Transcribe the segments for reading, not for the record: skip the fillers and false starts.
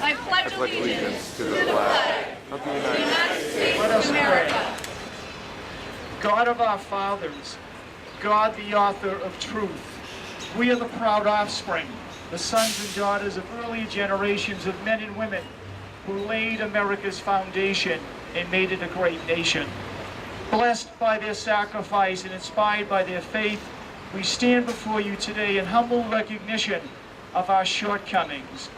I pledge allegiance to the flag of the United States of America. God of our fathers, God the author of truth, we are the proud offspring, the sons and daughters of earlier generations of men and women who laid America's foundation and made it a great nation. Blessed by their sacrifice and inspired by their faith, we stand before you today in humble recognition of our shortcomings.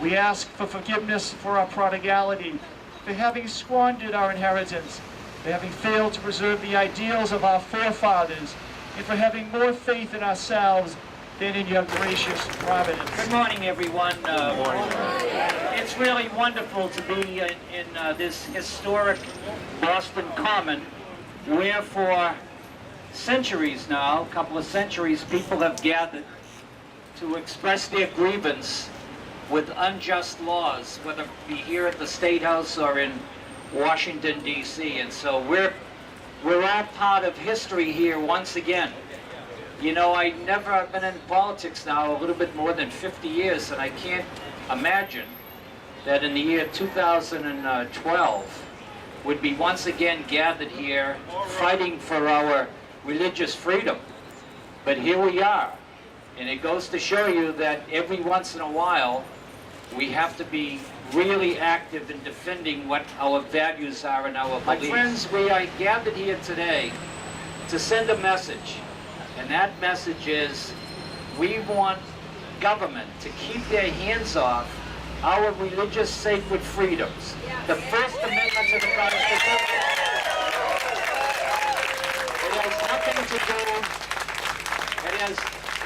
We ask for forgiveness for our prodigality, for having squandered our inheritance, for having failed to preserve the ideals of our forefathers, and for having more faith in ourselves than in your gracious providence. Good morning, everyone. It's really wonderful to be in this historic Boston Common, where for centuries now, a couple of centuries, people have gathered to express their grievance with unjust laws, whether it be here at the State House or in Washington, D.C. And so we're all part of history here once again. You know, I've been in politics now a little bit more than 50 years, and I can't imagine that in the year 2012 would be once again gathered here fighting for our religious freedom. But here we are, and it goes to show you that every once in a while we have to be really active in defending what our values are and our beliefs. My friends, we are gathered here today to send a message, and that message is we want government to keep their hands off our religious sacred freedoms. The First Amendment to the Constitution. It has nothing to do,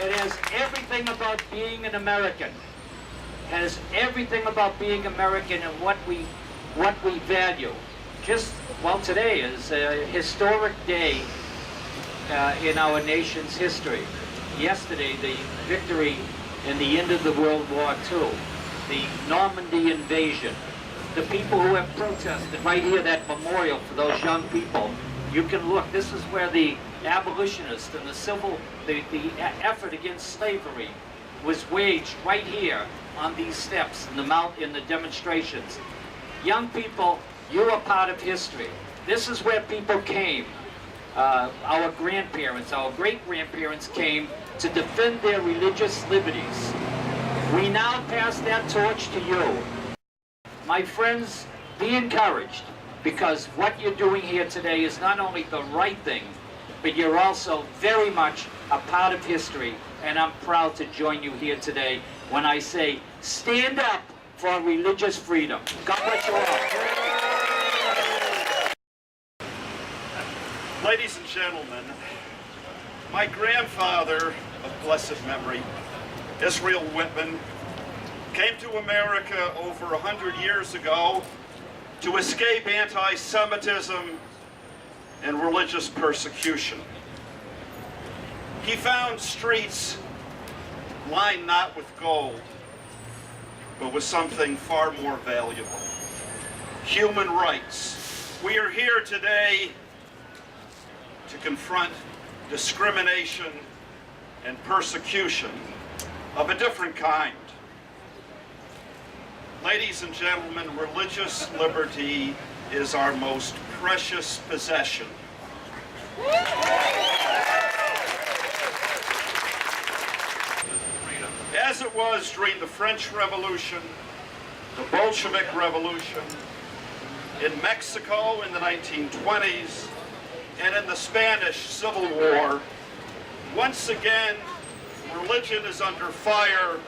it has everything about being an American. It has everything about being American and what we value. Well, today is a historic day in our nation's history. Yesterday, the victory in the end of the World War II, the Normandy invasion, the people who have protested, right here, that memorial for those young people. You can look, this is where the abolitionists and the effort against slavery was waged right here on these steps in the demonstrations. Young people, you are part of history. This is where people came. Our grandparents, our great-grandparents came to defend their religious liberties. We now pass that torch to you. My friends, be encouraged, because what you're doing here today is not only the right thing, but you're also very much a part of history, and I'm proud to join you here today when I say, stand up for religious freedom. God bless you all. Ladies and gentlemen, my grandfather of blessed memory, Israel Whitman, came to America over 100 years ago to escape anti-Semitism and religious persecution. He found streets lined not with gold, but with something far more valuable: human rights. We are here today to confront discrimination and persecution of a different kind. Ladies and gentlemen, religious liberty is our most precious possession. As it was during the French Revolution, the Bolshevik Revolution, in Mexico in the 1920s, and in the Spanish Civil War, once again, religion is under fire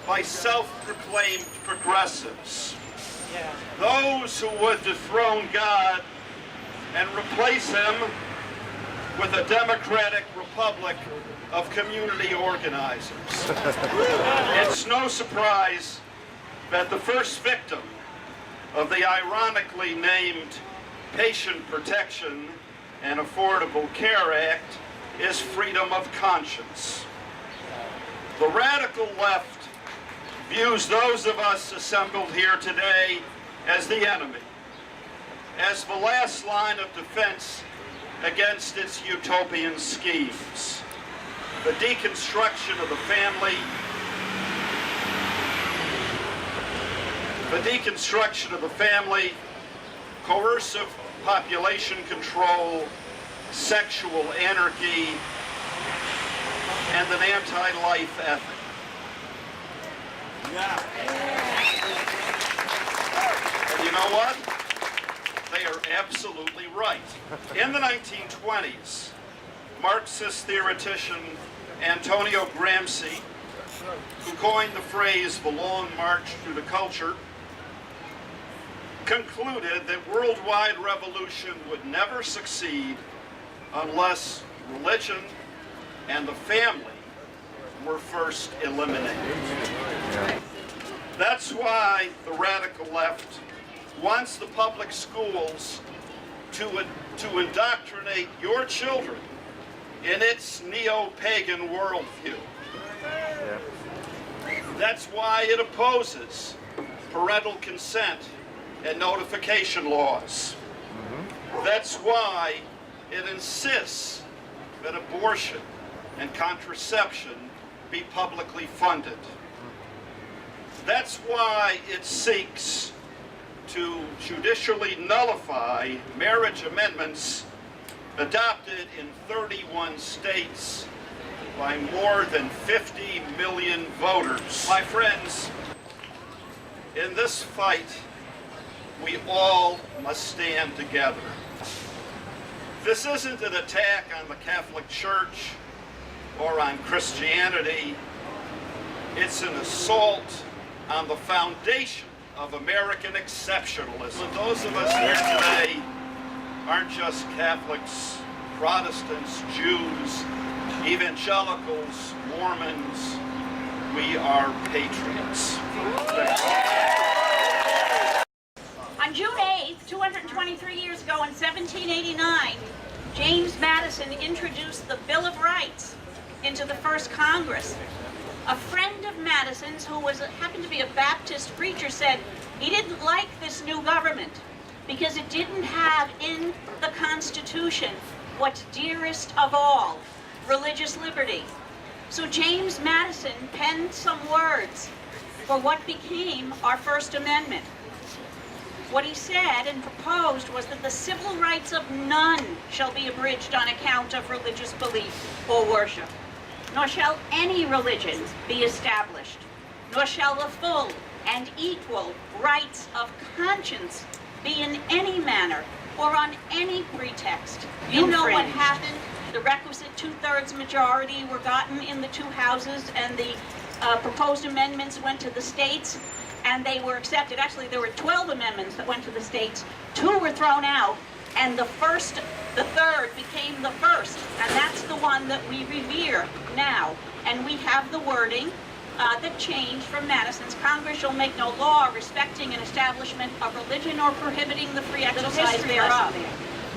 by self-proclaimed progressives. Those who would dethrone God and replace him with a democratic republic of community organizers. It's no surprise that the first victim of the ironically named Patient Protection and Affordable Care Act is freedom of conscience. The radical left views those of us assembled here today as the enemy, as the last line of defense against its utopian schemes. The deconstruction of the family, the deconstruction of the family, coercive population control, sexual anarchy, and an anti-life ethic. And you know what? They are absolutely right. In the 1920s, Marxist theoretician Antonio Gramsci, who coined the phrase the long march through the culture, concluded that worldwide revolution would never succeed unless religion and the family were first eliminated. That's why the radical left wants the public schools to indoctrinate your children in its neo-pagan worldview. That's why it opposes parental consent and notification laws. That's why it insists that abortion and contraception be publicly funded. That's why it seeks to judicially nullify marriage amendments adopted in 31 states by more than 50 million voters. My friends, in this fight, we all must stand together. This isn't an attack on the Catholic Church or on Christianity. It's an assault on the foundation of American exceptionalism. And those of us here today aren't just Catholics, Protestants, Jews, evangelicals, Mormons. We are patriots. On June 8th, 223 years ago in 1789, James Madison introduced the Bill of Rights into the first Congress. A friend of Madison's, who happened to be a Baptist preacher, said he didn't like this new government because it didn't have in the Constitution what's dearest of all, religious liberty. So James Madison penned some words for what became our First Amendment. What he said and proposed was that the civil rights of none shall be abridged on account of religious belief or worship, nor shall any religion be established, nor shall the full and equal rights of conscience be in any manner or on any pretext. You know what happened? The requisite 2/3 majority were gotten in the two houses, and the proposed amendments went to the states, and they were accepted. Actually, there were 12 amendments that went to the states. 2 were thrown out, and the third became the first, and that's the one that we revere now. And we have the wording that changed from Madison's. Congress shall make no law respecting an establishment of religion or prohibiting the free exercise thereof.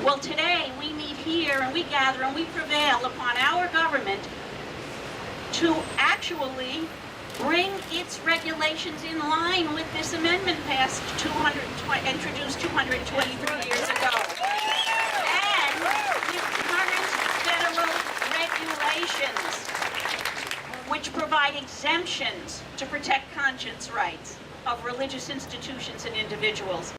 Well, today we meet here and we gather and we prevail upon our government to actually bring its regulations in line with this amendment passed introduced 223 years ago. And with current federal regulations, which provide exemptions to protect conscience rights of religious institutions and individuals.